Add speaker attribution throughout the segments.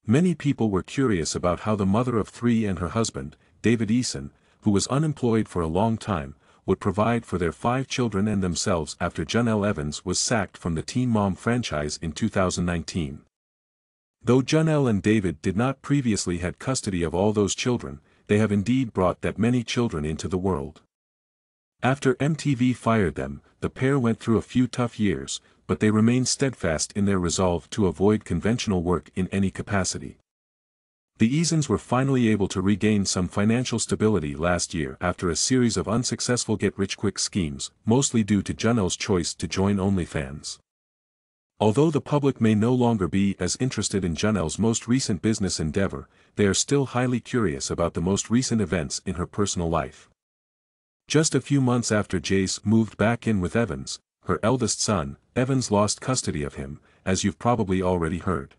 Speaker 1: Many people were curious about how the mother of three and her husband, David Eason, who was unemployed for a long time, would provide for their 5 children and themselves after Jenelle Evans was sacked from the Teen Mom franchise in 2019. Though Jenelle and David did not previously had custody of all those children, they have indeed brought that many children into the world. After MTV fired them, the pair went through a few tough years, but they remained steadfast in their resolve to avoid conventional work in any capacity. The Easons were finally able to regain some financial stability last year after a series of unsuccessful get-rich-quick schemes, mostly due to Jenelle's choice to join OnlyFans. Although the public may no longer be as interested in Jenelle's most recent business endeavor, they are still highly curious about the most recent events in her personal life. Just a few months after Jace moved back in with Evans, her eldest son, Evans lost custody of him, as you've probably already heard.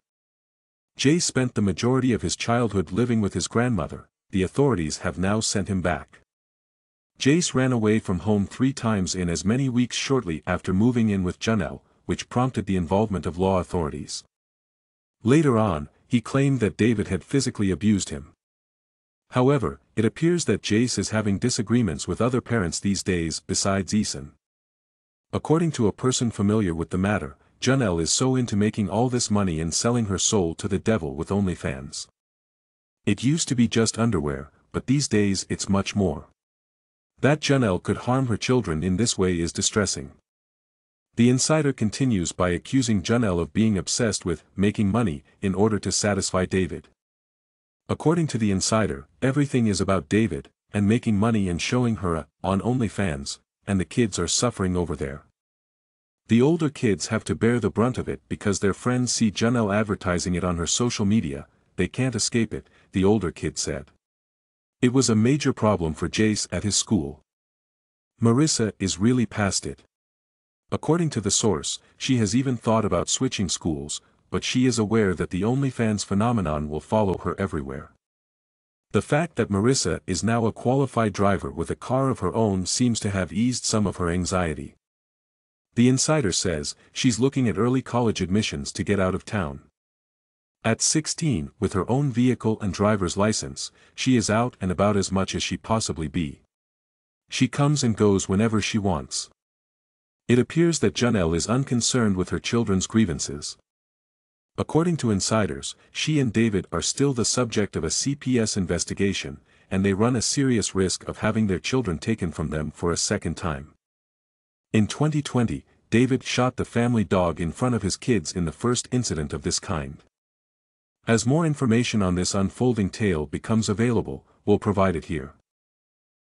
Speaker 1: Jace spent the majority of his childhood living with his grandmother. The authorities have now sent him back. Jace ran away from home 3 times in as many weeks shortly after moving in with Jenelle, which prompted the involvement of law authorities. Later on, he claimed that David had physically abused him. However, it appears that Jace is having disagreements with other parents these days besides Eason. According to a person familiar with the matter, Jenelle is so into making all this money and selling her soul to the devil with OnlyFans. It used to be just underwear, but these days it's much more. That Jenelle could harm her children in this way is distressing. The insider continues by accusing Jenelle of being obsessed with making money in order to satisfy David. According to the insider, everything is about David, and making money and showing her on OnlyFans, and the kids are suffering over there. The older kids have to bear the brunt of it because their friends see Jenelle advertising it on her social media. They can't escape it, the older kid said. It was a major problem for Jace at his school. Marissa is really past it. According to the source, she has even thought about switching schools, but she is aware that the OnlyFans phenomenon will follow her everywhere. The fact that Marissa is now a qualified driver with a car of her own seems to have eased some of her anxiety. The insider says she's looking at early college admissions to get out of town. At 16, with her own vehicle and driver's license, she is out and about as much as she possibly be. She comes and goes whenever she wants. It appears that Jenelle is unconcerned with her children's grievances. According to insiders, she and David are still the subject of a CPS investigation, and they run a serious risk of having their children taken from them for a second time. In 2020, David shot the family dog in front of his kids in the first incident of this kind. As more information on this unfolding tale becomes available, we'll provide it here.